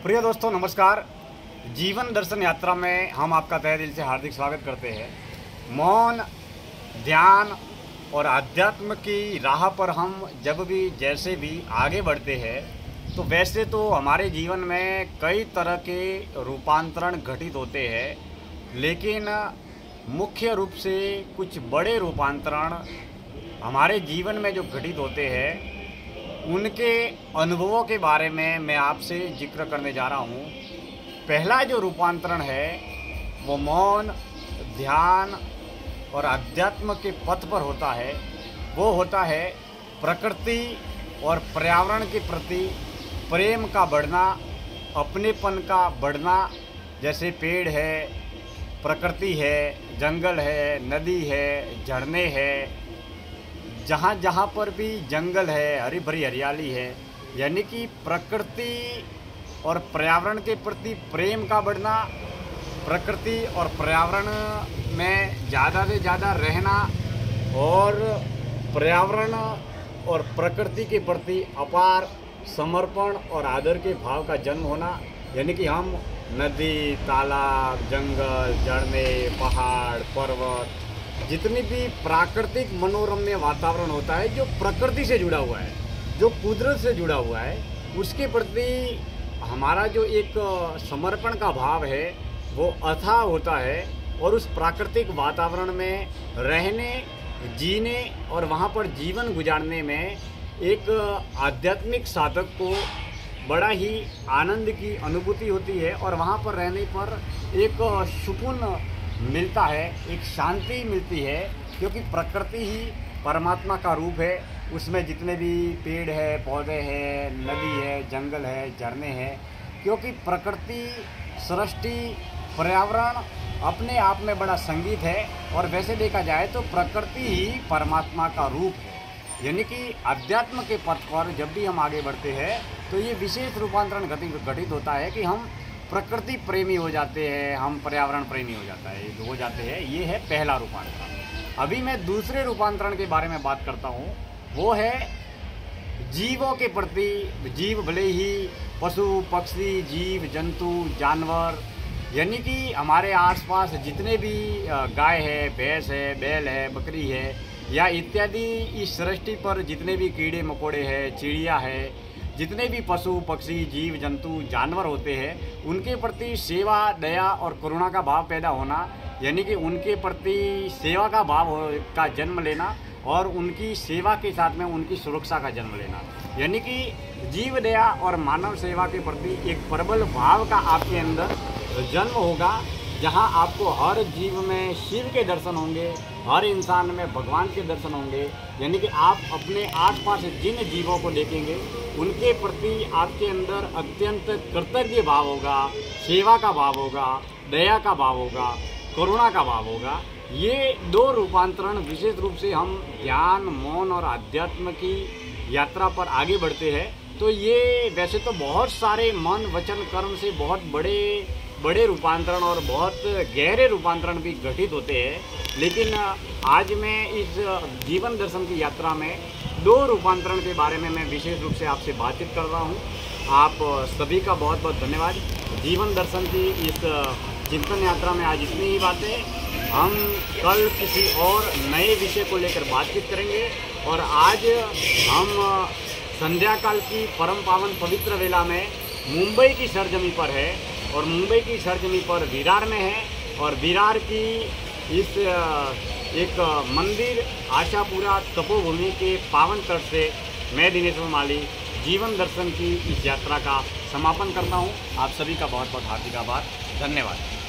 प्रिय दोस्तों नमस्कार। जीवन दर्शन यात्रा में हम आपका तहे दिल से हार्दिक स्वागत करते हैं। मौन, ध्यान और अध्यात्म की राह पर हम जब भी जैसे भी आगे बढ़ते हैं तो वैसे तो हमारे जीवन में कई तरह के रूपांतरण घटित होते हैं, लेकिन मुख्य रूप से कुछ बड़े रूपांतरण हमारे जीवन में जो घटित होते हैं उनके अनुभवों के बारे में मैं आपसे जिक्र करने जा रहा हूँ। पहला जो रूपांतरण है वो मौन, ध्यान और अध्यात्म के पथ पर होता है। वो होता है प्रकृति और पर्यावरण के प्रति प्रेम का बढ़ना, अपनेपन का बढ़ना। जैसे पेड़ है, प्रकृति है, जंगल है, नदी है, झरने हैं, जहाँ जहाँ पर भी जंगल है, हरी भरी हरियाली है, यानी कि प्रकृति और पर्यावरण के प्रति प्रेम का बढ़ना, प्रकृति और पर्यावरण में ज़्यादा से ज़्यादा रहना और पर्यावरण और प्रकृति के प्रति अपार समर्पण और आदर के भाव का जन्म होना। यानी कि हम नदी, तालाब, जंगल, झरने, पहाड़, पर्वत, जितनी भी प्राकृतिक मनोरम्य वातावरण होता है जो प्रकृति से जुड़ा हुआ है, जो कुदरत से जुड़ा हुआ है, उसके प्रति हमारा जो एक समर्पण का भाव है वो अथाह होता है। और उस प्राकृतिक वातावरण में रहने, जीने और वहाँ पर जीवन गुजारने में एक आध्यात्मिक साधक को बड़ा ही आनंद की अनुभूति होती है और वहाँ पर रहने पर एक सुकून मिलता है, एक शांति मिलती है, क्योंकि प्रकृति ही परमात्मा का रूप है। उसमें जितने भी पेड़ है, पौधे हैं, नदी है, जंगल है, झरने हैं, क्योंकि प्रकृति, सृष्टि, पर्यावरण अपने आप में बड़ा संगीत है। और वैसे देखा जाए तो प्रकृति ही परमात्मा का रूप है। यानी कि अध्यात्म के पथ पर जब भी हम आगे बढ़ते हैं तो ये विशेष रूपांतरण घटित होता है कि हम प्रकृति प्रेमी हो जाते हैं, हम पर्यावरण प्रेमी हो जाते हैं। ये है पहला रूपांतरण। अभी मैं दूसरे रूपांतरण के बारे में बात करता हूँ। वो है जीवों के प्रति। जीव भले ही पशु पक्षी, जीव जंतु, जानवर, यानी कि हमारे आसपास जितने भी गाय है, भैंस है, बैल है, बकरी है या इत्यादि इस सृष्टि पर जितने भी कीड़े मकोड़े हैं, चिड़िया है, जितने भी पशु पक्षी, जीव जंतु, जानवर होते हैं, उनके प्रति सेवा, दया और करुणा का भाव पैदा होना। यानी कि उनके प्रति सेवा का भाव का जन्म लेना और उनकी सेवा के साथ में उनकी सुरक्षा का जन्म लेना। यानी कि जीव दया और मानव सेवा के प्रति एक प्रबल भाव का आपके अंदर जन्म होगा, जहां आपको हर जीव में शिव के दर्शन होंगे, हर इंसान में भगवान के दर्शन होंगे। यानी कि आप अपने आसपास जिन जीवों को देखेंगे उनके प्रति आपके अंदर अत्यंत कृतज्ञ भाव होगा, सेवा का भाव होगा, दया का भाव होगा, करुणा का भाव होगा। ये दो रूपांतरण विशेष रूप से हम ज्ञान, मौन और अध्यात्म की यात्रा पर आगे बढ़ते हैं तो ये वैसे तो बहुत सारे मन, वचन, कर्म से बहुत बड़े रूपांतरण और बहुत गहरे रूपांतरण भी घटित होते हैं, लेकिन आज मैं इस जीवन दर्शन की यात्रा में दो रूपांतरण के बारे में मैं विशेष रूप से आपसे बातचीत कर रहा हूँ। आप सभी का बहुत बहुत धन्यवाद। जीवन दर्शन की इस चिंतन यात्रा में आज इतनी ही बातें। हम कल किसी और नए विषय को लेकर बातचीत करेंगे। और आज हम संध्या काल की परम पावन पवित्र वेला में मुंबई की सरजमी पर है और मुंबई की सरजमी पर विरार में है। और विरार की इस एक मंदिर आशापुरा तपोभूमि के पावन तट से मैं दिनेश्वर माली जीवन दर्शन की इस यात्रा का समापन करता हूँ। आप सभी का बहुत बहुत हार्दिक आभार। धन्यवाद।